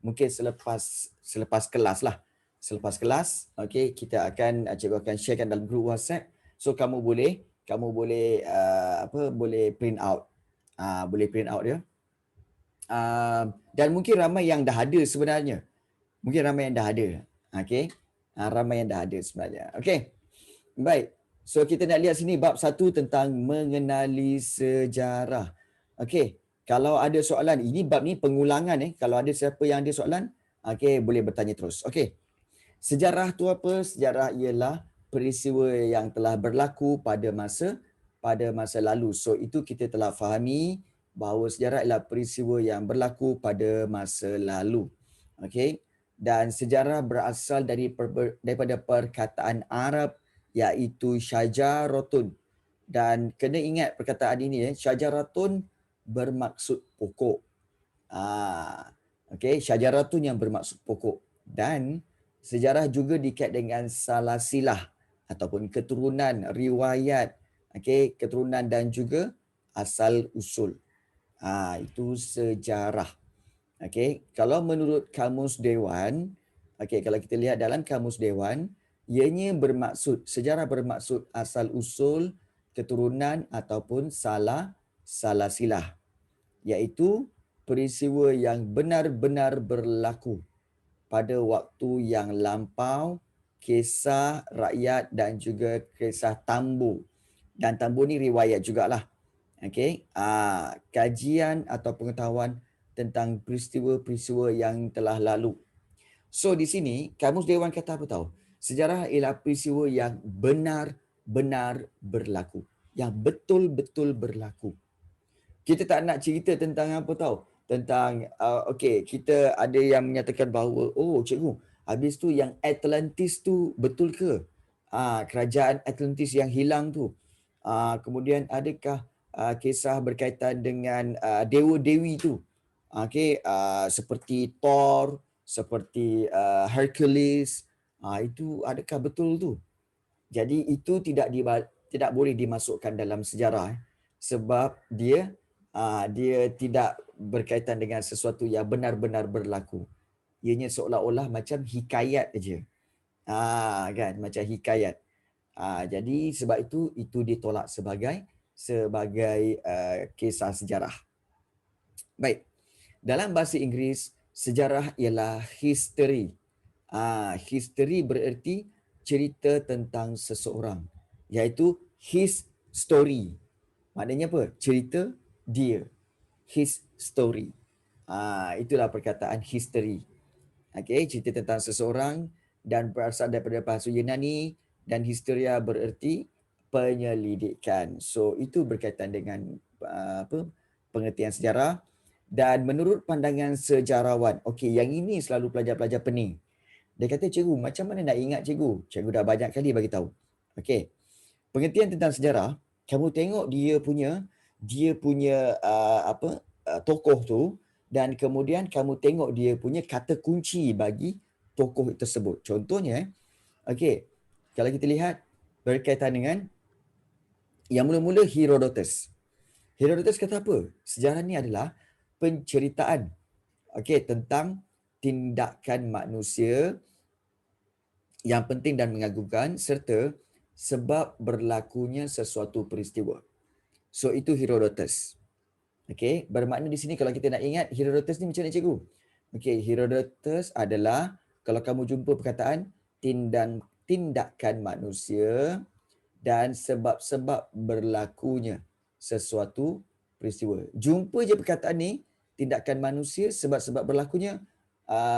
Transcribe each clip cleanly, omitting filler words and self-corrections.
mungkin selepas kelas lah. Selepas kelas, okey, kita akan cikgu akan sharekan dalam grup WhatsApp. So kamu boleh boleh print out. Boleh print out dia. Dan mungkin ramai yang dah ada sebenarnya. Mungkin ramai yang dah ada. Okey. Ramai yang dah ada sebenarnya. Okey. Baik. So kita nak lihat sini bab 1 tentang mengenali sejarah. Okey. Kalau ada soalan, ini bab ni pengulangan Kalau ada siapa yang ada soalan, okey, boleh bertanya terus. Okey. Sejarah tu apa? Sejarah ialah peristiwa yang telah berlaku pada masa lalu. So itu kita telah fahami bahawa sejarah ialah peristiwa yang berlaku pada masa lalu. Okey. Dan sejarah berasal daripada perkataan Arab iaitu syajaratun. Dan kena ingat perkataan ini syajaratun bermaksud pokok. Okey, syajaratun yang bermaksud pokok. Dan sejarah juga dikait dengan salasilah ataupun keturunan, riwayat, okey, keturunan dan juga asal usul. Itu sejarah. Okey, kalau menurut Kamus Dewan, okey, kalau kita lihat dalam Kamus Dewan, ianya bermaksud, sejarah bermaksud asal usul, keturunan ataupun salasilah, iaitu peristiwa yang benar-benar berlaku pada waktu yang lampau, kisah rakyat dan juga kisah tambu. Dan tambu ni riwayat jugalah. Okey, kajian atau pengetahuan tentang peristiwa-peristiwa yang telah lalu. So di sini Kamus Dewan kata apa tahu? Sejarah ialah peristiwa yang benar-benar berlaku, yang betul-betul berlaku. Kita tak nak cerita tentang apa tahu? Tentang okey, kita ada yang menyatakan bahawa cikgu, habis tu yang Atlantis tu betul ke? Kerajaan Atlantis yang hilang tu. Kemudian adakah kisah berkaitan dengan dewa-dewi tu? Okey, seperti Thor, seperti Hercules, itu adakah betul tu? Jadi itu tidak boleh dimasukkan dalam sejarah sebab dia tidak berkaitan dengan sesuatu yang benar-benar berlaku. Ianya seolah-olah macam hikayat aja. Kan, macam hikayat. Jadi sebab itu ditolak sebagai kisah sejarah. Baik. Dalam bahasa Inggeris, sejarah ialah history. History bererti cerita tentang seseorang, iaitu his story. Maknanya apa? Cerita dia. His story. Itulah perkataan history. Okey, cerita tentang seseorang dan berasal daripada bahasa Yunani, dan historia bererti penyelidikan. So itu berkaitan dengan pengertian sejarah. Dan menurut pandangan sejarawan, okey, yang ini selalu pelajar-pelajar pening. Dia kata, cikgu, macam mana nak ingat cikgu? Cikgu dah banyak kali bagi tahu. Okey. Pengertian tentang sejarah, kamu tengok dia punya tokoh tu, dan kemudian kamu tengok dia punya kata kunci bagi tokoh tersebut. Contohnya, okey, kalau kita lihat berkaitan dengan yang mula-mula Herodotus. Herodotus kata apa? Sejarah ni adalah penceritaan tentang tindakan manusia yang penting dan mengagumkan serta sebab berlakunya sesuatu peristiwa. So itu Herodotus. Okey, bermakna di sini kalau kita nak ingat Herodotus ni macam mana cikgu? Okey, Herodotus adalah kalau kamu jumpa perkataan tindakan manusia dan sebab-sebab berlakunya sesuatu peristiwa. Jumpa je perkataan ni, tindakan manusia, sebab-sebab berlakunya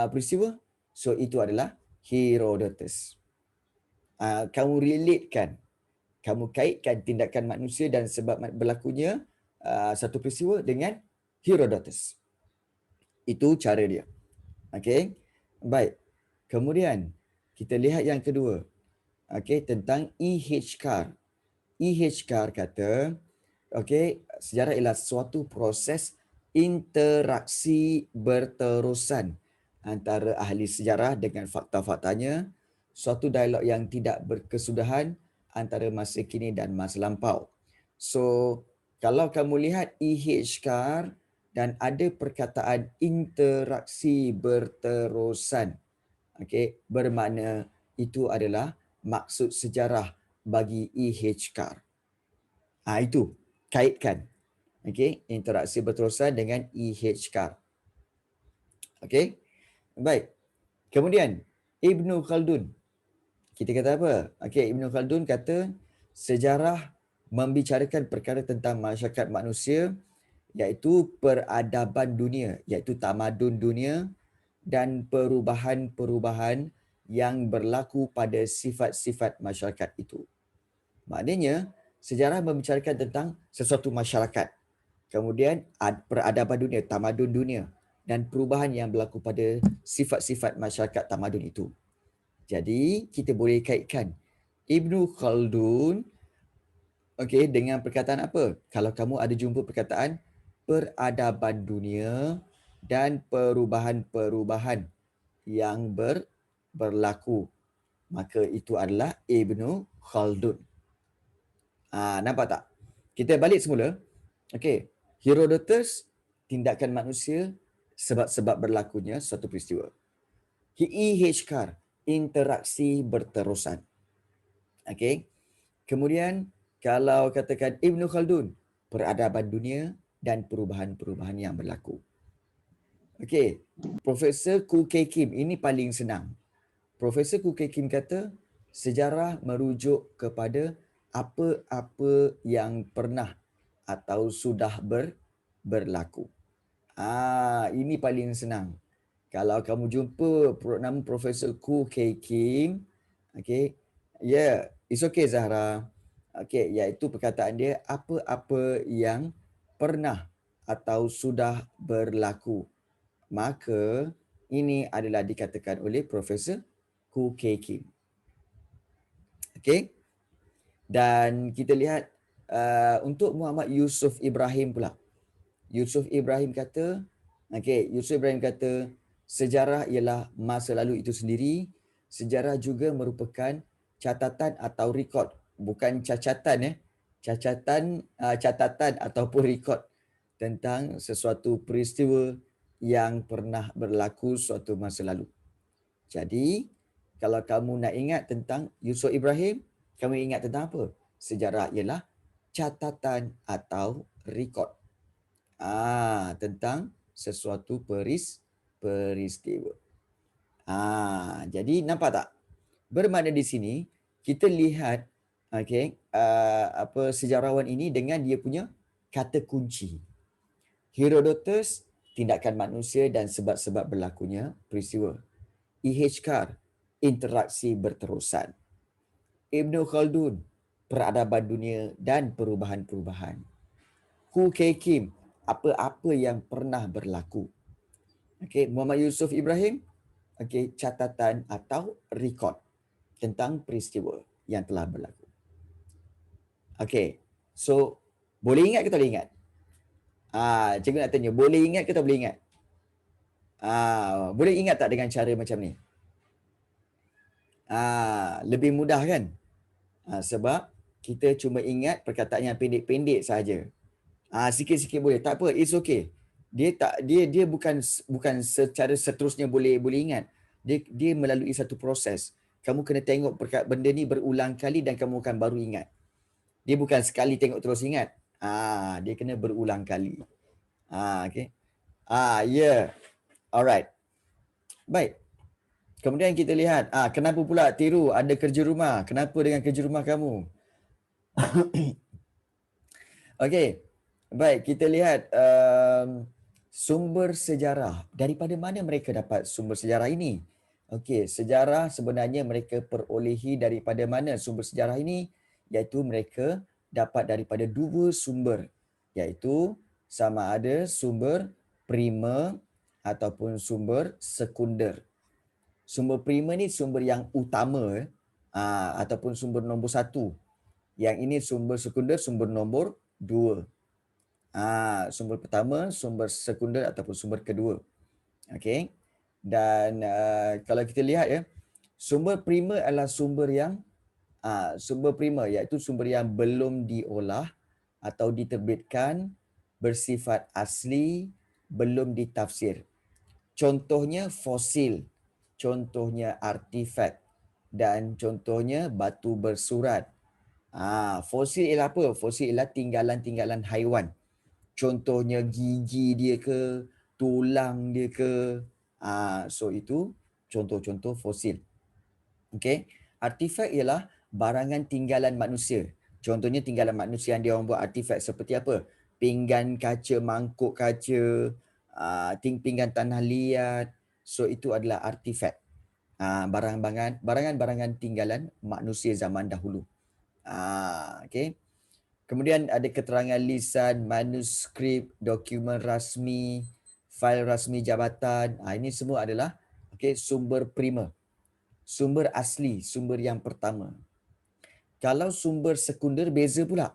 peristiwa. So itu adalah Herodotus. Kamu relatekan, kamu kaitkan tindakan manusia dan sebab berlakunya satu peristiwa dengan Herodotus. Itu cara dia. Okey. Baik. Kemudian kita lihat yang kedua. Okey, tentang E.H. Carr. E.H. Carr kata, okey, sejarah ialah suatu proses interaksi berterusan antara ahli sejarah dengan fakta-faktanya, suatu dialog yang tidak berkesudahan antara masa kini dan masa lampau. So, kalau kamu lihat E.H. Carr, dan ada perkataan interaksi berterusan. Okey, bermakna itu adalah maksud sejarah bagi E.H. Carr. Itu kaitkan. Okey, interaksi berterusan dengan E.H. Carr. Okey. Baik. Kemudian Ibnu Khaldun. Kita kata apa? Okey, Ibnu Khaldun kata sejarah membicarakan perkara tentang masyarakat manusia iaitu peradaban dunia, iaitu tamadun dunia dan perubahan-perubahan yang berlaku pada sifat-sifat masyarakat itu. Maknanya, sejarah membicarakan tentang sesuatu masyarakat. Kemudian peradaban dunia, tamadun dunia dan perubahan yang berlaku pada sifat-sifat masyarakat tamadun itu. Jadi, kita boleh kaitkan Ibnu Khaldun dengan perkataan apa? Kalau kamu ada jumpa perkataan peradaban dunia dan perubahan-perubahan yang berlaku, maka itu adalah Ibnu Khaldun. Nampak tak? Kita balik semula. Okey, Herodotus, tindakan manusia, sebab-sebab berlakunya suatu peristiwa. E.H. Carr, interaksi berterusan. Okey. Kemudian kalau katakan Ibnu Khaldun, peradaban dunia dan perubahan-perubahan yang berlaku. Okey, Profesor Khoo Kay Kim, ini paling senang. Profesor Khoo Kay Kim kata sejarah merujuk kepada apa-apa yang pernah atau sudah berlaku. Ini paling senang. Kalau kamu jumpa nama Profesor Khoo Kay Kim, okey, it's okay Zahra. Okey, iaitu perkataan dia apa-apa yang pernah atau sudah berlaku. Maka ini adalah dikatakan oleh Profesor Khoo Kay Kim. Okey. Dan kita lihat untuk Muhammad Yusuf Ibrahim pula. Yusuf Ibrahim kata sejarah ialah masa lalu itu sendiri. Sejarah juga merupakan catatan atau rekod, bukan cacatan catatan ataupun rekod tentang sesuatu peristiwa yang pernah berlaku suatu masa lalu. Jadi, kalau kamu nak ingat tentang Yusuf Ibrahim, kamu ingat tentang apa? Sejarah ialah catatan atau rekod tentang sesuatu peristiwa. Jadi nampak tak? Bermakna di sini kita lihat sejarawan ini dengan dia punya kata kunci. Herodotus, tindakan manusia dan sebab-sebab berlakunya peristiwa. E.H. Carr, interaksi berterusan. Ibnu Khaldun, peradaban dunia dan perubahan-perubahan. Khoo Kay Kim, apa-apa yang pernah berlaku. Muhammad Yusuf Ibrahim, catatan atau rekod tentang peristiwa yang telah berlaku. So boleh ingat ke tak boleh ingat? Cikgu nak tanya, boleh ingat ke tak boleh ingat? Boleh ingat tak dengan cara macam ni? Lebih mudah kan? Sebab kita cuma ingat perkataan yang pendek-pendek saja. Sikit-sikit boleh, tak apa, it's okay. Dia bukan secara seterusnya boleh ingat. Dia melalui satu proses. Kamu kena tengok benda ni berulang kali dan kamu akan baru ingat. Dia bukan sekali tengok terus ingat. Dia kena berulang kali. Okay. Alright. Baik. Kemudian kita lihat, kenapa pula tiru ada kerja rumah? Kenapa dengan kerja rumah kamu? Okey. Baik, kita lihat sumber sejarah. Daripada mana mereka dapat sumber sejarah ini? Okey, sejarah sebenarnya mereka perolehi daripada mana sumber sejarah ini? Iaitu mereka dapat daripada dua sumber. Iaitu sama ada sumber primer ataupun sumber sekunder. Sumber primer ni sumber yang utama ataupun sumber nombor satu. Yang ini sumber sekunder, sumber nombor dua. Sumber pertama, sumber sekunder ataupun sumber kedua. Okey. Dan kalau kita lihat sumber primer adalah sumber yang sumber primer iaitu sumber yang belum diolah atau diterbitkan, bersifat asli belum ditafsir. Contohnya fosil, contohnya artifak, dan contohnya batu bersurat. Fosil ialah apa? Fosil ialah tinggalan-tinggalan haiwan. Contohnya gigi dia ke, tulang dia ke. So itu contoh-contoh fosil. Okay. Artifak ialah barangan tinggalan manusia. Contohnya tinggalan manusia yang dia orang buat artifak seperti apa? Pinggan kaca, mangkuk kaca, pinggan tanah liat. So itu adalah artifak. Barangan-barangan tinggalan manusia zaman dahulu. Okay. Kemudian ada keterangan lisan, manuskrip, dokumen rasmi, fail rasmi jabatan. Ini semua adalah sumber prima. Sumber asli, sumber yang pertama. Kalau sumber sekunder beza pula.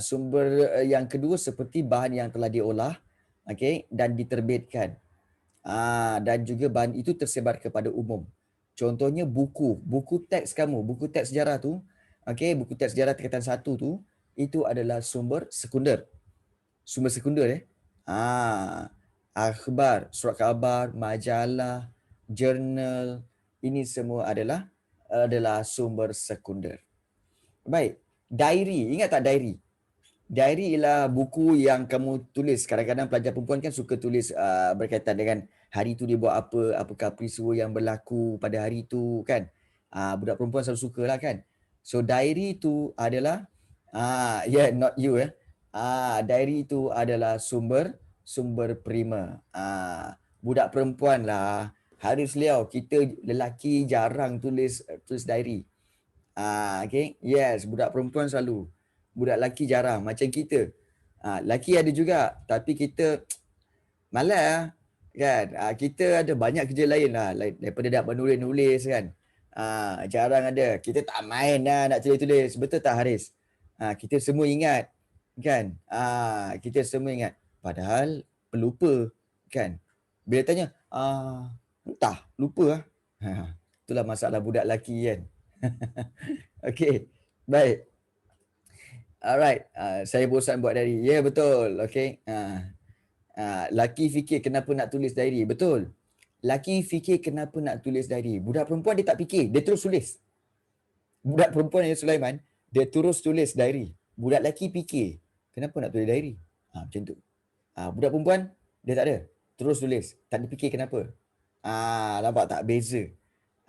Sumber yang kedua seperti bahan yang telah diolah dan diterbitkan. Dan juga bahan itu tersebar kepada umum. Contohnya buku teks kamu, buku teks sejarah tu, buku teks sejarah tingkatan 1 tu, itu adalah sumber sekunder. Sumber sekunder akhbar, surat khabar, majalah, jurnal, ini semua adalah sumber sekunder. Baik, diary, ingat tak diary? Diary ialah buku yang kamu tulis. Kadang-kadang pelajar perempuan kan suka tulis berkaitan dengan hari tu dia buat apa, apakah peristiwa yang berlaku pada hari tu kan. Budak perempuan selalu suka lah kan. So diary tu adalah, not you diary tu adalah sumber prima. Budak perempuan lah. Haris Liao, kita lelaki jarang tulis diary. Yes, budak perempuan selalu. Budak lelaki jarang macam kita. Lelaki ada juga tapi kita malas kan. Kita ada banyak kerja lain lah daripada nak menulis-nulis kan. Jarang ada. Kita tak main lah nak tulis-tulis. Betul tak Haris? Kita semua ingat kan. Kita semua ingat. Padahal pelupa kan. Bila tanya, entah lupa lah. Itulah masalah budak lelaki kan. Okay, baik. Alright, saya bosan buat diary. Ya, betul. Okay. Laki fikir kenapa nak tulis diary. Betul. Laki fikir kenapa nak tulis diary. Budak perempuan dia tak fikir. Dia terus tulis. Budak perempuan yang Sulaiman, dia terus tulis diary. Budak lelaki fikir, kenapa nak tulis diary? Macam tu. Budak perempuan, dia tak ada. Terus tulis. Tak dipikir kenapa. Nampak tak beza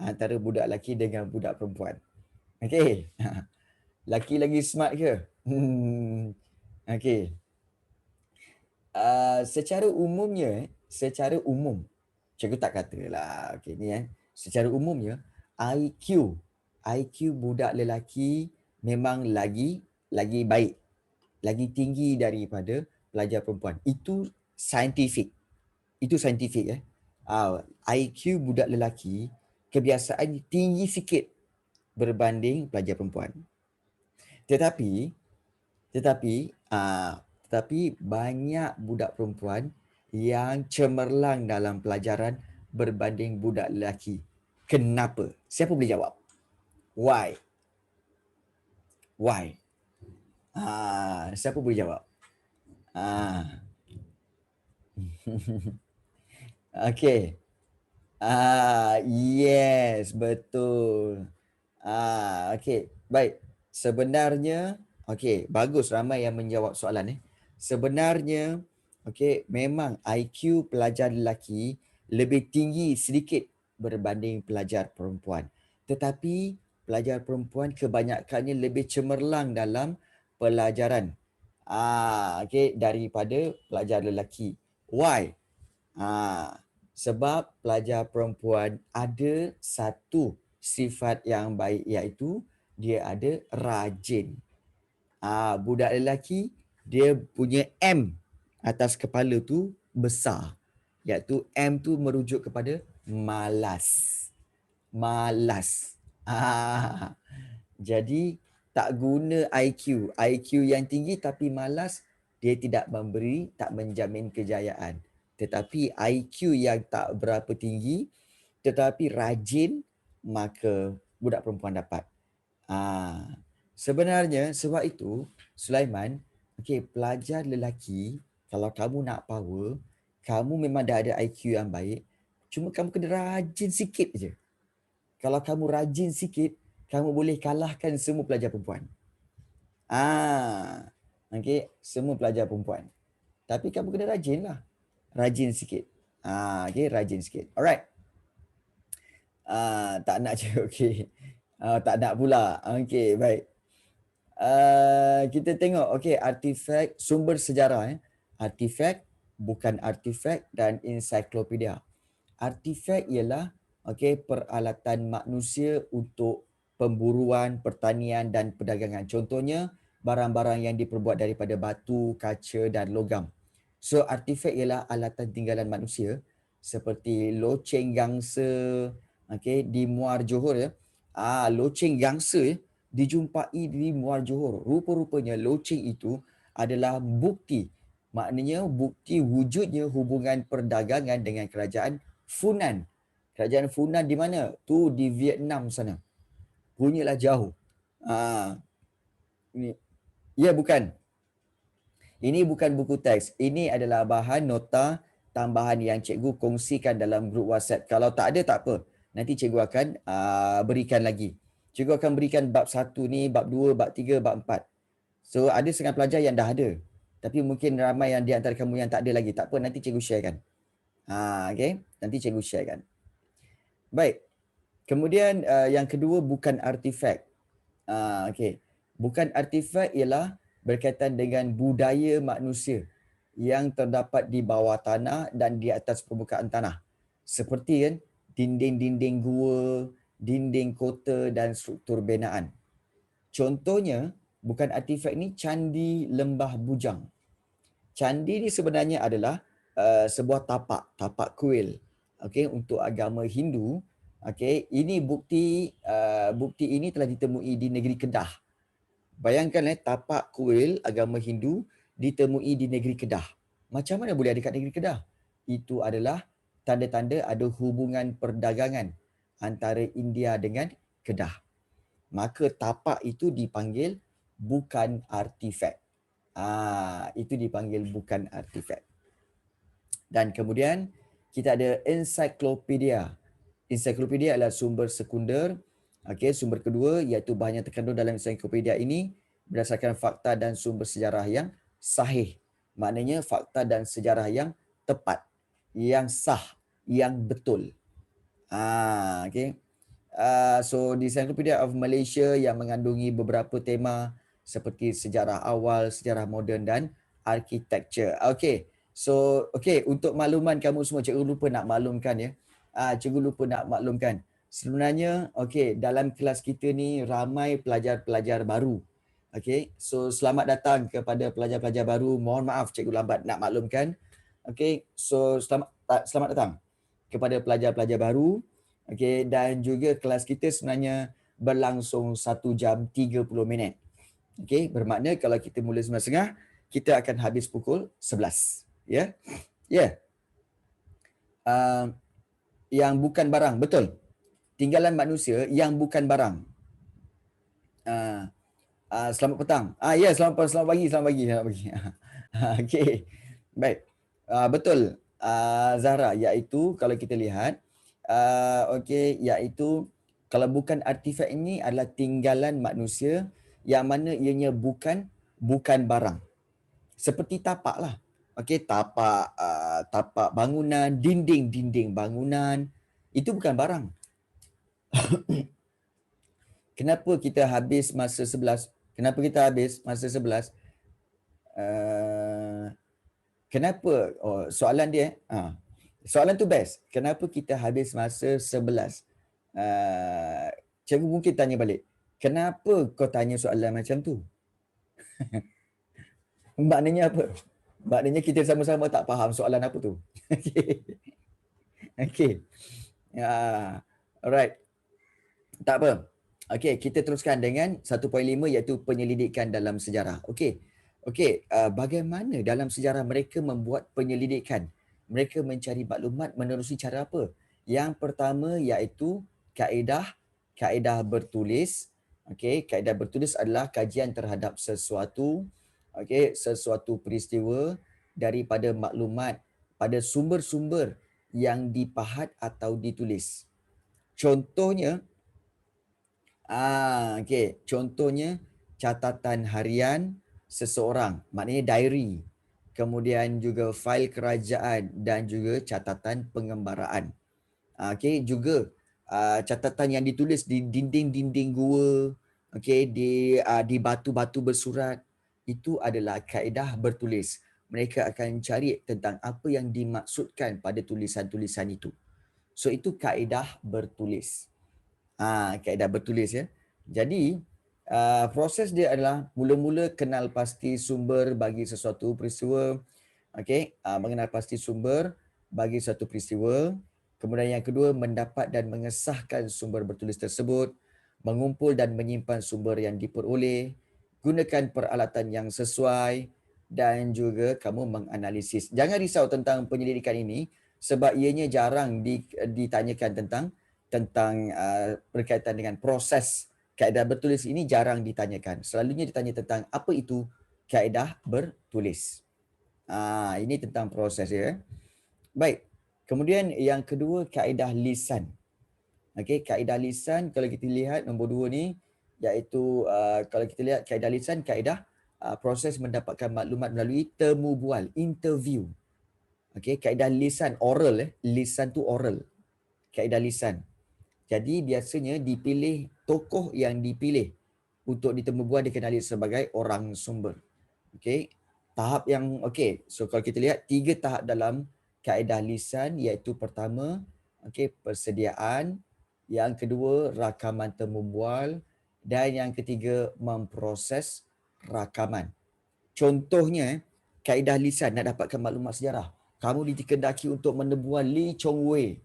antara budak lelaki dengan budak perempuan. Okay. Laki lagi smart ke? Okay. Secara umum, cikgu tak katalah. Okay, ni secara umumnya, IQ budak lelaki memang lagi baik, lagi tinggi daripada pelajar perempuan. Itu saintifik. IQ budak lelaki kebiasaan tinggi sikit berbanding pelajar perempuan. Tetapi banyak budak perempuan yang cemerlang dalam pelajaran berbanding budak lelaki. Kenapa? Siapa boleh jawab? Why? Siapa boleh jawab? Okay. Yes, betul. Okay, baik. Sebenarnya, bagus ramai yang menjawab soalan. Sebenarnya, memang IQ pelajar lelaki lebih tinggi sedikit berbanding pelajar perempuan. Tetapi pelajar perempuan kebanyakannya lebih cemerlang dalam pelajaran daripada pelajar lelaki. Why? Sebab pelajar perempuan ada satu sifat yang baik iaitu dia ada rajin. Budak lelaki dia punya M atas kepala tu besar. Iaitu M tu merujuk kepada malas. Jadi tak guna IQ. IQ yang tinggi tapi malas, dia tak menjamin kejayaan. Tetapi IQ yang tak berapa tinggi tetapi rajin, maka budak perempuan dapat. Sebenarnya sebab itu Sulaiman, pelajar lelaki Kalau kamu nak power, kamu memang dah ada IQ yang baik, cuma kamu kena rajin sikit je. Kalau kamu rajin sikit, kamu boleh kalahkan semua pelajar perempuan. Okay, semua pelajar perempuan. Tapi kamu kena rajin lah. Rajin sikit. Okay, rajin sikit. Alright. Tak nak je, okay. Tak nak pula. Okay, baik. Kita tengok, okay, artifak, sumber sejarah. Artifak, bukan artifak, dan ensiklopedia. Artifak ialah okay, peralatan manusia untuk pemburuan, pertanian dan perdagangan. Contohnya, barang-barang yang diperbuat daripada batu, kaca dan logam. So, artifak ialah alatan tinggalan manusia seperti loceng gangsa okay, di Muar Johor. Ya. Loceng gangsa dijumpai di Muar Johor. Rupa-rupanya loceng itu adalah bukti. Maknanya bukti wujudnya hubungan perdagangan dengan kerajaan Funan. Kerajaan Funan di mana? Tu di Vietnam sana. Punyalah jauh. Ya, bukan. Ini bukan buku teks. Ini adalah bahan nota tambahan yang cikgu kongsikan dalam grup WhatsApp. Kalau tak ada, tak apa. Nanti cikgu akan berikan lagi. Cikgu akan berikan bab 1 ni, bab 2, bab 3, bab 4. So, ada setengah pelajar yang dah ada. Tapi mungkin ramai yang di antara kamu yang tak ada lagi. Tak apa, nanti cikgu sharekan. Okay? Nanti cikgu sharekan. Baik. Kemudian yang kedua bukan artifak. Okay. Bukan artifak ialah berkaitan dengan budaya manusia yang terdapat di bawah tanah dan di atas permukaan tanah. Seperti kan dinding-dinding gua, dinding kota dan struktur binaan. Contohnya, bukan artifak ni Candi Lembah Bujang. Candi ni sebenarnya adalah sebuah tapak kuil. Okay, untuk agama Hindu. Okay, ini bukti ini telah ditemui di negeri Kedah. Bayangkan tapak kuil agama Hindu ditemui di negeri Kedah. Macam mana boleh ada kat negeri Kedah? Itu adalah tanda-tanda ada hubungan perdagangan antara India dengan Kedah. Maka tapak itu dipanggil bukan artifak. Itu dipanggil bukan artifak. Dan kemudian kita ada ensiklopedia. Ensiklopedia adalah sumber sekunder. Okay, sumber kedua iaitu bahan yang terkandung dalam ensiklopedia ini berdasarkan fakta dan sumber sejarah yang sahih. Maknanya fakta dan sejarah yang tepat, yang sah, yang betul. Okay. So di Encyclopedia of Malaysia yang mengandungi beberapa tema seperti sejarah awal, sejarah moden dan architecture. Okay. So, okay, untuk makluman kamu semua, cikgu lupa nak maklumkan ya. Cikgu lupa nak maklumkan. Sebenarnya, okay, dalam kelas kita ni ramai pelajar-pelajar baru. Okay, so selamat datang kepada pelajar-pelajar baru. Mohon maaf cikgu lambat nak maklumkan. Okay, so selamat datang kepada pelajar-pelajar baru. Okay, dan juga kelas kita sebenarnya berlangsung 1 jam 30 minit. Okay, bermakna kalau kita mula 9.30, kita akan habis pukul 11. Ya, ya. Yang bukan barang, betul. Tinggalan manusia yang bukan barang. Selamat petang. Ya, selamat pagi. Okey. Baik. Betul. Zahra, iaitu kalau kita lihat, okey, iaitu kalau bukan artifak ini adalah tinggalan manusia yang mana ianya bukan barang. Seperti tapak lah. Okey, tapak bangunan, dinding bangunan, itu bukan barang. Kenapa kita habis masa 11? Kenapa kita habis masa 11? Kenapa? Soalan dia. Soalan tu best. Kenapa kita habis masa 11? Cikgu mungkin tanya balik. Kenapa kau tanya soalan macam tu? Maknanya apa? Maknanya kita sama-sama tak faham soalan apa tu. Okey. Alright. Tak apa. Okey, kita teruskan dengan 1.5 iaitu penyelidikan dalam sejarah. Okey. Bagaimana dalam sejarah mereka membuat penyelidikan? Mereka mencari maklumat menerusi cara apa? Yang pertama iaitu kaedah bertulis. Okey, kaedah bertulis adalah kajian terhadap sesuatu, okey, sesuatu peristiwa daripada maklumat pada sumber-sumber yang dipahat atau ditulis. Contohnya, contohnya catatan harian seseorang, maknanya diary. Kemudian juga fail kerajaan dan juga catatan pengembaraan. Juga catatan yang ditulis di dinding-dinding gua, di batu-batu bersurat, itu adalah kaedah bertulis. Mereka akan cari tentang apa yang dimaksudkan pada tulisan-tulisan itu. So itu kaedah bertulis. Kaedah bertulis ya. Jadi proses dia adalah mula-mula kenal pasti sumber bagi sesuatu peristiwa. Mengenal pasti sumber bagi satu peristiwa. Kemudian yang kedua, mendapat dan mengesahkan sumber bertulis tersebut, mengumpul dan menyimpan sumber yang diperoleh, gunakan peralatan yang sesuai dan juga kamu menganalisis. Jangan risau tentang penyelidikan ini sebab ianya jarang ditanyakan tentang berkaitan dengan proses kaedah bertulis ini, jarang ditanyakan. Selalunya ditanya tentang apa itu kaedah bertulis. Ini tentang proses ya. Baik. Kemudian yang kedua, kaedah lisan. Kaedah lisan kalau kita lihat nombor 2 ni, iaitu kalau kita lihat kaedah lisan, kaedah proses mendapatkan maklumat melalui temu bual, interview. Kaedah lisan, oral lisan tu oral. Kaedah lisan. Jadi biasanya dipilih tokoh yang dipilih untuk ditemu bual dikenali sebagai orang sumber. Tahap yang so kalau kita lihat 3 tahap dalam kaedah lisan, iaitu pertama persediaan, yang kedua rakaman temu bual dan yang ketiga memproses rakaman. Contohnya kaedah lisan nak dapatkan maklumat sejarah. Kamu dikendaki untuk menemubual Lee Chong Wei.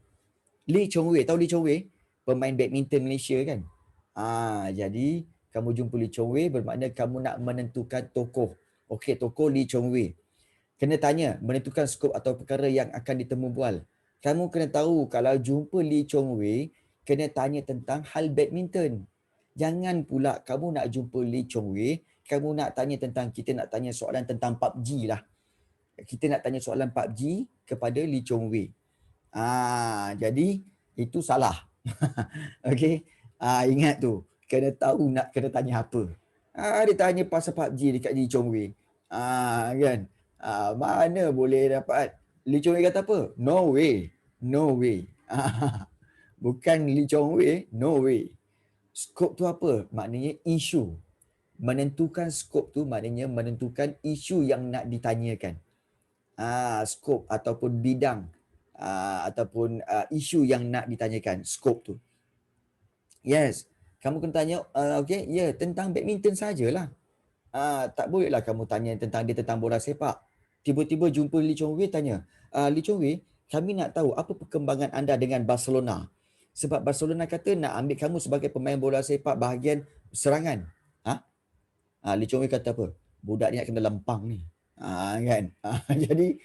Lee Chong Wei, tahu Lee Chong Wei? Pemain badminton Malaysia kan? Jadi kamu jumpa Lee Chong Wei bermakna kamu nak menentukan tokoh. Tokoh Lee Chong Wei. Kena tanya, menentukan skop atau perkara yang akan ditemu bual. Kamu kena tahu kalau jumpa Lee Chong Wei, kena tanya tentang hal badminton. Jangan pula kamu nak jumpa Lee Chong Wei, kamu nak tanya tentang, kita nak tanya soalan tentang PUBG lah. Kita nak tanya soalan PUBG kepada Lee Chong Wei. Jadi itu salah. Ingat tu, kena tahu nak kena tanya apa. Dia tanya pasal PUBG dekat Lee Chong Wei. Kan? Mana boleh dapat. Lee Chong Wei kata apa? No way. No way. Bukan Lee Chong Wei, no way. Skop tu apa? Maknanya isu. Menentukan skop tu maknanya menentukan isu yang nak ditanyakan. Skop ataupun bidang ataupun isu yang nak ditanyakan, skop tu. Yes, kamu kena tanya tentang badminton sajalah. Tak bolehlah kamu tanya tentang dia tentang bola sepak. Tiba-tiba jumpa Lee Chong Wei tanya, Lee Chong Wei, kami nak tahu apa perkembangan anda dengan Barcelona. Sebab Barcelona kata nak ambil kamu sebagai pemain bola sepak bahagian serangan. Lee Chong Wei kata apa? Budak ni nak kena lempang ni. Kan? Jadi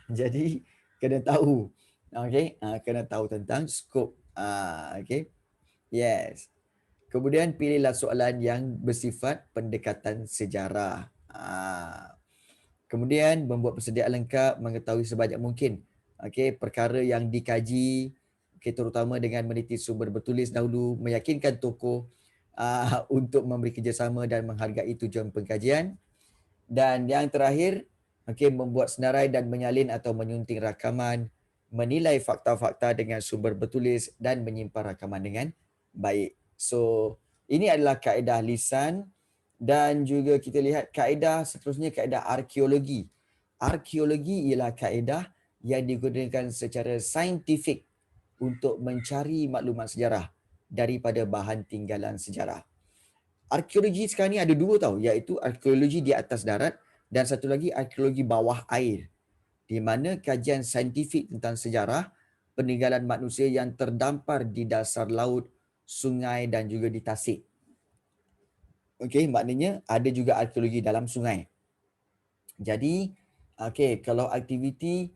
jadi kena tahu. Kena tahu tentang skop. Yes. Kemudian pilihlah soalan yang bersifat pendekatan sejarah. Kemudian membuat persediaan lengkap, mengetahui sebanyak mungkin perkara yang dikaji, terutama dengan meneliti sumber bertulis dahulu, meyakinkan tokoh untuk memberi kerjasama dan menghargai tujuan pengkajian. Dan yang terakhir, membuat senarai dan menyalin atau menyunting rakaman, menilai fakta-fakta dengan sumber bertulis dan menyimpan rakaman dengan baik. So, ini adalah kaedah lisan. Dan juga kita lihat kaedah seterusnya, kaedah arkeologi. Arkeologi ialah kaedah yang digunakan secara saintifik untuk mencari maklumat sejarah daripada bahan tinggalan sejarah. Arkeologi sekarang ni ada 2 tau, iaitu arkeologi di atas darat dan satu lagi arkeologi bawah air, di mana kajian saintifik tentang sejarah peninggalan manusia yang terdampar di dasar laut, sungai dan juga di tasik. Maknanya ada juga arkeologi dalam sungai. Jadi, kalau aktiviti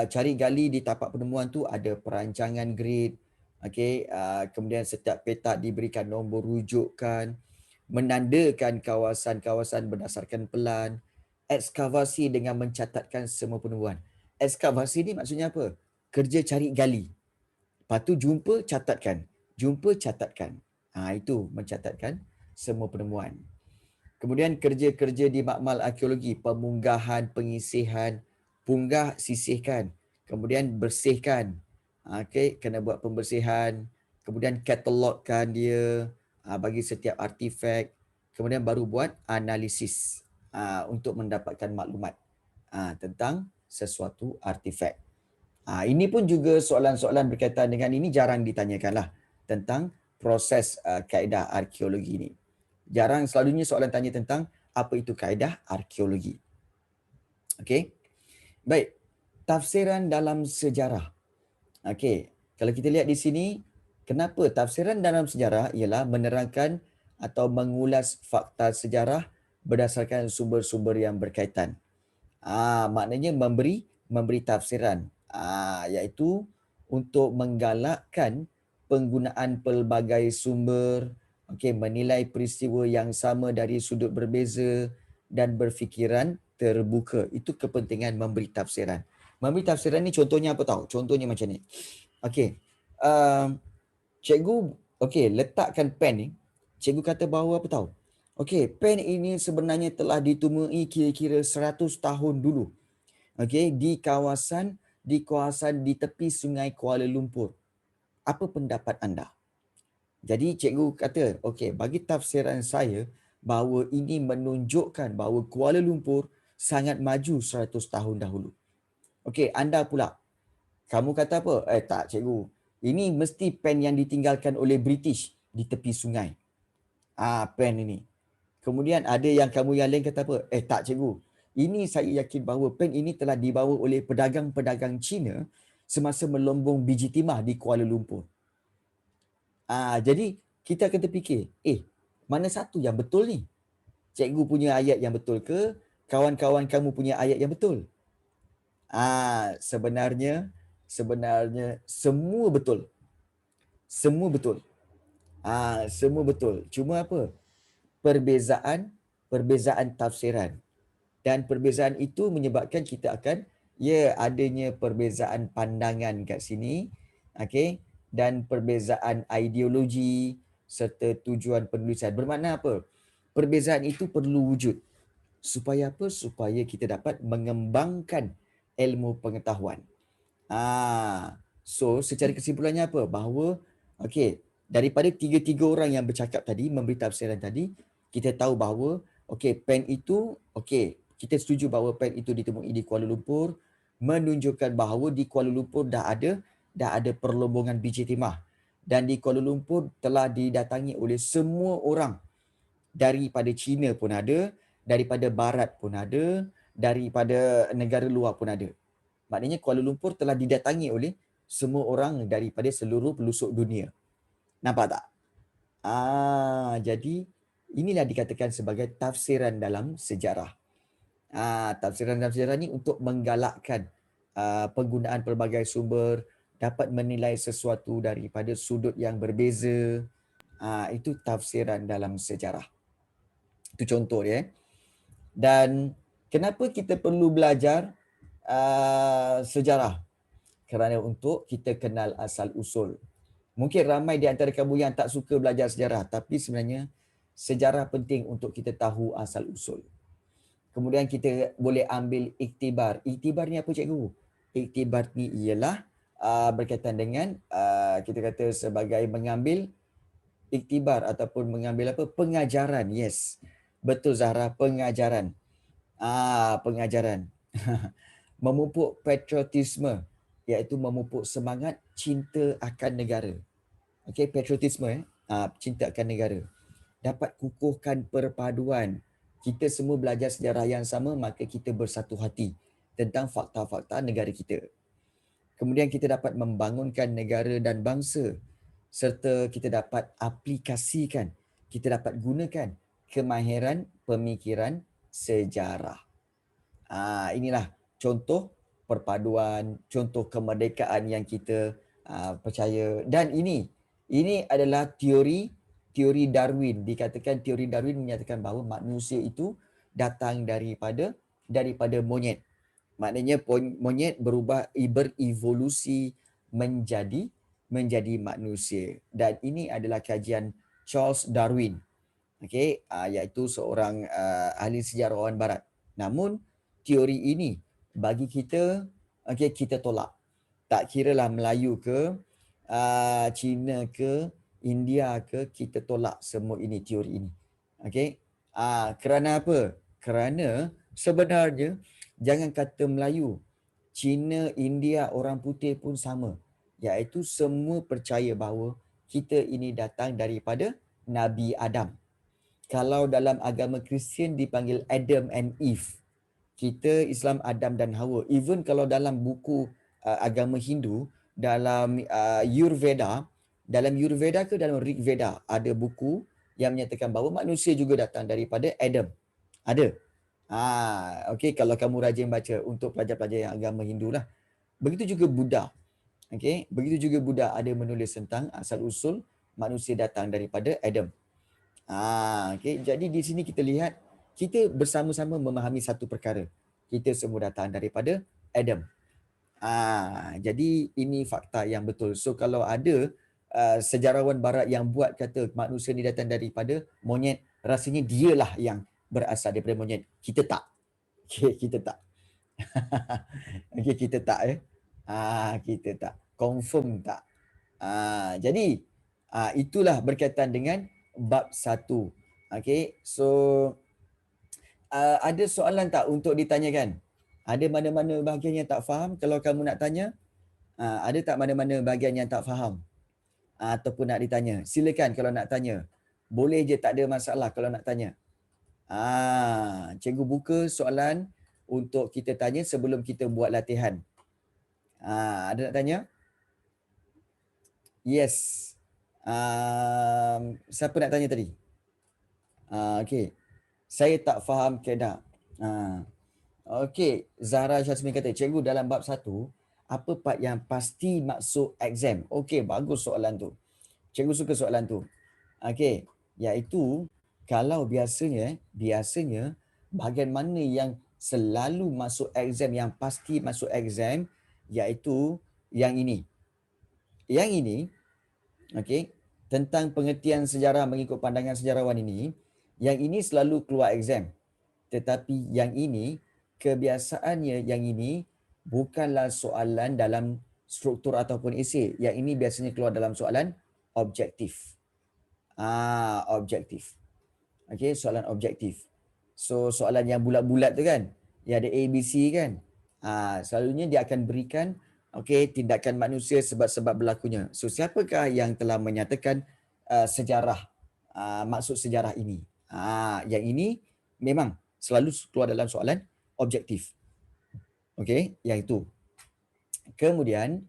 cari gali di tapak penemuan tu ada perancangan grid, kemudian setiap petak diberikan nombor rujukan, menandakan kawasan-kawasan berdasarkan pelan, ekskavasi dengan mencatatkan semua penemuan. Ekskavasi ni maksudnya apa? Kerja cari gali. Lepas tu jumpa, catatkan. Jumpa, catatkan. Itu mencatatkan semua penemuan. Kemudian kerja-kerja di makmal arkeologi, pemunggahan, pengisihan, punggah, sisihkan. Kemudian bersihkan. Okay, kena buat pembersihan. Kemudian katalogkan dia bagi setiap artifak. Kemudian baru buat analisis untuk mendapatkan maklumat tentang sesuatu artifak. Ini pun juga soalan-soalan berkaitan dengan ini jarang ditanyakan lah tentang proses kaedah arkeologi ini. Jarang, selalunya soalan tanya tentang apa itu kaedah arkeologi. Okey. Baik. Tafsiran dalam sejarah. Okey. Kalau kita lihat di sini, kenapa tafsiran dalam sejarah ialah menerangkan atau mengulas fakta sejarah berdasarkan sumber-sumber yang berkaitan. Maknanya memberi tafsiran, iaitu untuk menggalakkan penggunaan pelbagai sumber, menilai peristiwa yang sama dari sudut berbeza dan berfikiran terbuka. Itu kepentingan memberi tafsiran. Memberi tafsiran ni contohnya apa tahu? Contohnya macam ni. Cikgu letakkan pen ni. Cikgu kata bahawa apa tahu? Pen ini sebenarnya telah ditemui kira-kira 100 tahun dulu. Di kawasan di tepi Sungai Kuala Lumpur. Apa pendapat anda? Jadi cikgu kata, bagi tafsiran saya bahawa ini menunjukkan bahawa Kuala Lumpur sangat maju 100 tahun dahulu. Anda pula. Kamu kata apa? Tak cikgu. Ini mesti pen yang ditinggalkan oleh British di tepi sungai. Pen ini. Kemudian ada yang kamu yang lain kata apa? Tak cikgu. Ini saya yakin bahawa pen ini telah dibawa oleh pedagang-pedagang Cina semasa melombong biji timah di Kuala Lumpur. Jadi kita akan terfikir, mana satu yang betul ni? Cikgu punya ayat yang betul ke? Kawan-kawan kamu punya ayat yang betul? Sebenarnya semua betul. Semua betul. Semua betul. Cuma apa? Perbezaan tafsiran. Dan perbezaan itu menyebabkan kita akan adanya perbezaan pandangan kat sini, dan perbezaan ideologi serta tujuan penulisan. Bermakna apa? Perbezaan itu perlu wujud. Supaya apa? Supaya kita dapat mengembangkan ilmu pengetahuan. So secara kesimpulannya apa? Bahawa daripada tiga-tiga orang yang bercakap tadi, memberi tafsiran tadi, kita tahu bahawa pen itu kita setuju bahawa pen itu ditemui di Kuala Lumpur, menunjukkan bahawa di Kuala Lumpur dah ada perlombongan biji timah, dan di Kuala Lumpur telah didatangi oleh semua orang, daripada China pun ada, daripada barat pun ada, daripada negara luar pun ada. Maknanya Kuala Lumpur telah didatangi oleh semua orang daripada seluruh pelosok dunia. Nampak tak? Jadi inilah dikatakan sebagai tafsiran dalam sejarah. Tafsiran dalam sejarah ni untuk menggalakkan penggunaan pelbagai sumber, dapat menilai sesuatu daripada sudut yang berbeza. Itu tafsiran dalam sejarah. Itu contoh dia. Dan kenapa kita perlu belajar sejarah? Kerana untuk kita kenal asal usul. Mungkin ramai di antara kamu yang tak suka belajar sejarah, tapi sebenarnya sejarah penting untuk kita tahu asal usul. Kemudian kita boleh ambil iktibar. Iktibar ni apa cikgu? Iktibar ni ialah berkaitan dengan kita kata sebagai mengambil iktibar ataupun mengambil apa? Pengajaran. Yes. Betul Zahra, pengajaran. Pengajaran. Memupuk patriotisme, iaitu memupuk semangat cinta akan negara. Patriotisme, cinta akan negara. Dapat kukuhkan perpaduan. Kita semua belajar sejarah yang sama, maka kita bersatu hati tentang fakta-fakta negara kita. Kemudian kita dapat membangunkan negara dan bangsa, serta kita dapat aplikasikan, kita dapat gunakan kemahiran pemikiran sejarah. Inilah contoh perpaduan, contoh kemerdekaan yang kita percaya. Dan ini adalah teori Darwin. Dikatakan teori Darwin menyatakan bahawa manusia itu datang daripada daripada monyet. Maknanya monyet berevolusi menjadi manusia. Dan ini adalah kajian Charles Darwin. Okey, iaitu seorang ahli sejarawan barat. Namun teori ini bagi kita, kita tolak. Tak kiralah Melayu ke, Cina ke, India ke, kita tolak semua ini, teori ini. Okey. Kerana apa? Kerana sebenarnya jangan kata Melayu, Cina, India, orang putih pun sama. Iaitu semua percaya bahawa kita ini datang daripada Nabi Adam. Kalau dalam agama Kristian dipanggil Adam and Eve. Kita Islam Adam dan Hawa. Even kalau dalam buku agama Hindu, dalam Yurveda ke dalam Rig Veda ada buku yang menyatakan bahawa manusia juga datang daripada Adam. Ada. Okey, kalau kamu rajin baca untuk pelajar-pelajar yang agama Hindu lah. Begitu juga Buddha. Okey, begitu juga Buddha ada menulis tentang asal usul manusia datang daripada Adam. Okay. Jadi di sini kita lihat kita bersama-sama memahami satu perkara. Kita semua datang daripada Adam. Jadi ini fakta yang betul. So kalau ada sejarawan barat yang buat kata manusia ni datang daripada monyet, rasanya dialah yang berasal daripada monyet. Kita tak. Okay, kita tak. Okay, kita tak kita tak. Confirm tak. Jadi itulah berkaitan dengan bab 1. Okay, so ada soalan tak untuk ditanyakan? Ada mana-mana bahagian yang tak faham? Kalau kamu nak tanya, ada tak mana-mana bahagian yang tak faham? Ataupun nak ditanya? Silakan kalau nak tanya. Boleh je, tak ada masalah kalau nak tanya. Cikgu buka soalan untuk kita tanya sebelum kita buat latihan. Ada nak tanya? Yes. Siapa nak tanya tadi? Okey. Saya tak faham kaedah. Okey, Zahra Syazmin kata, cikgu dalam bab 1, apa part yang pasti masuk exam? Okey, bagus soalan tu. Cikgu suka soalan tu. Okey, iaitu kalau biasanya bahagian mana yang selalu masuk exam, yang pasti masuk exam, iaitu yang ini. Yang ini, okey, tentang pengertian sejarah mengikut pandangan sejarawan ini, yang ini selalu keluar exam. Tetapi yang ini, kebiasaannya yang ini bukanlah soalan dalam struktur ataupun esei. Yang ini biasanya keluar dalam soalan objektif. Objektif. Okey, soalan objektif. So soalan yang bulat-bulat tu kan, yang ada A, B, C kan. Selalunya dia akan berikan tindakan manusia sebab-sebab berlakunya. So siapakah yang telah menyatakan sejarah, maksud sejarah ini? Yang ini memang selalu keluar dalam soalan objektif. Okey, yang itu. Kemudian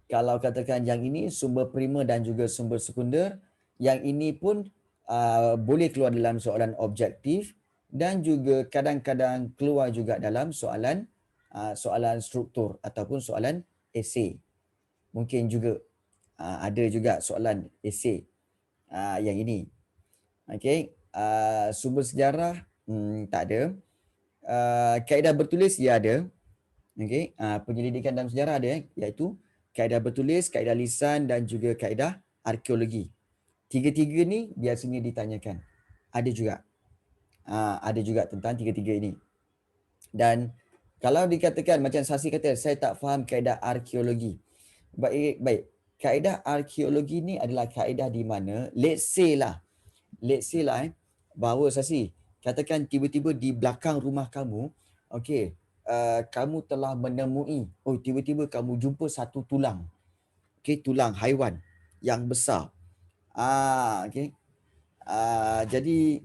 kalau katakan yang ini sumber primer dan juga sumber sekunder, yang ini pun boleh keluar dalam soalan objektif dan juga kadang-kadang keluar juga dalam soalan struktur ataupun soalan esei. Mungkin juga ada juga soalan esei yang ini. Okey, sumber sejarah tak ada. Kaedah bertulis ya ada. Okey, penyelidikan dalam sejarah ada, iaitu kaedah bertulis, kaedah lisan dan juga kaedah arkeologi. Tiga-tiga ni biasanya ditanyakan. Ada juga. Ada juga tentang tiga-tiga ini. Dan kalau dikatakan macam Sasi kata, saya tak faham kaedah arkeologi. Baik. Kaedah arkeologi ni adalah kaedah di mana, let's say lah bahawa Sasi, katakan tiba-tiba di belakang rumah kamu, okey, kamu telah menemui, tiba-tiba kamu jumpa satu tulang. Okey, tulang haiwan yang besar. Okey. Jadi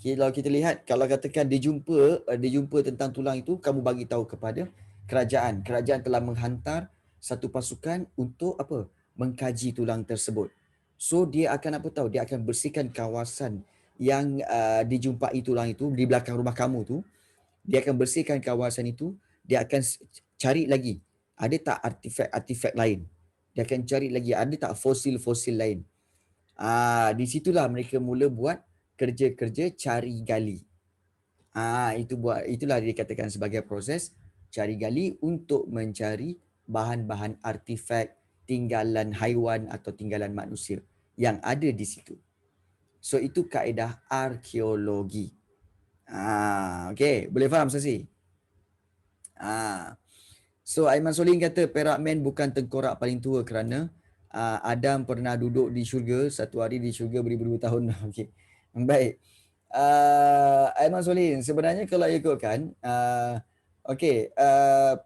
kalau kita lihat, kalau katakan dijumpa tentang tulang itu, kamu bagi tahu kepada kerajaan. Kerajaan telah menghantar satu pasukan untuk apa? Mengkaji tulang tersebut. So dia akan apa tahu? Dia akan bersihkan kawasan yang dijumpai tulang itu di belakang rumah kamu tu. Dia akan bersihkan kawasan itu. Dia akan cari lagi, ada tak artifak-artifak lain. Dia akan cari lagi, ada tak fosil-fosil lain. Di situlah mereka mula buat kerja-kerja cari gali. Itulah dikatakan sebagai proses cari gali untuk mencari bahan-bahan artifak tinggalan haiwan atau tinggalan manusia yang ada di situ. So itu kaedah arkeologi. Okey, boleh faham Sasi? So Aiman Solin kata Perak Man bukan tengkorak paling tua kerana Adam pernah duduk di syurga, satu hari di syurga beribu-ribu tahun. Okey. Baik. Aiman Solin, sebenarnya kalau ikutkan,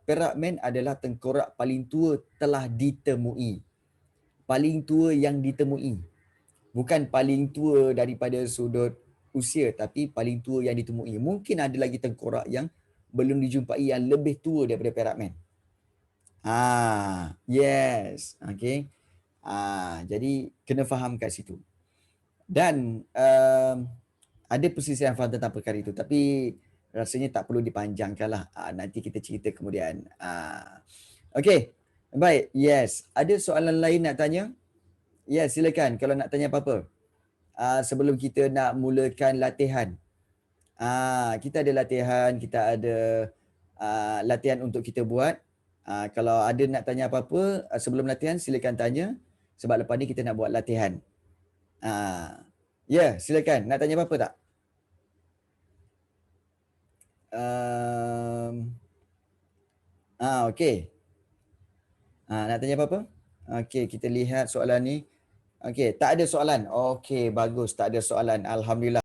Perak Man adalah tengkorak paling tua telah ditemui. Paling tua yang ditemui. Bukan paling tua daripada sudut usia, tapi paling tua yang ditemui. Mungkin ada lagi tengkorak yang belum dijumpai yang lebih tua daripada Perak Man. Yes. Okay. Jadi kena faham kat situ. Dan ada persisian faham tentang perkara itu, tapi rasanya tak perlu dipanjangkan lah. Nanti kita cerita kemudian. Okay. Baik. Yes. Ada soalan lain nak tanya? Yes, silakan kalau nak tanya apa-apa. Sebelum kita nak mulakan latihan. Kita ada latihan, kita ada latihan untuk kita buat. Kalau ada nak tanya apa-apa sebelum latihan, silakan tanya. Sebab lepas ni kita nak buat latihan. Ya, silakan. Nak tanya apa-apa tak? Okey. Nak tanya apa-apa? Okey, kita lihat soalan ni. Okey, tak ada soalan. Okey, bagus. Tak ada soalan. Alhamdulillah.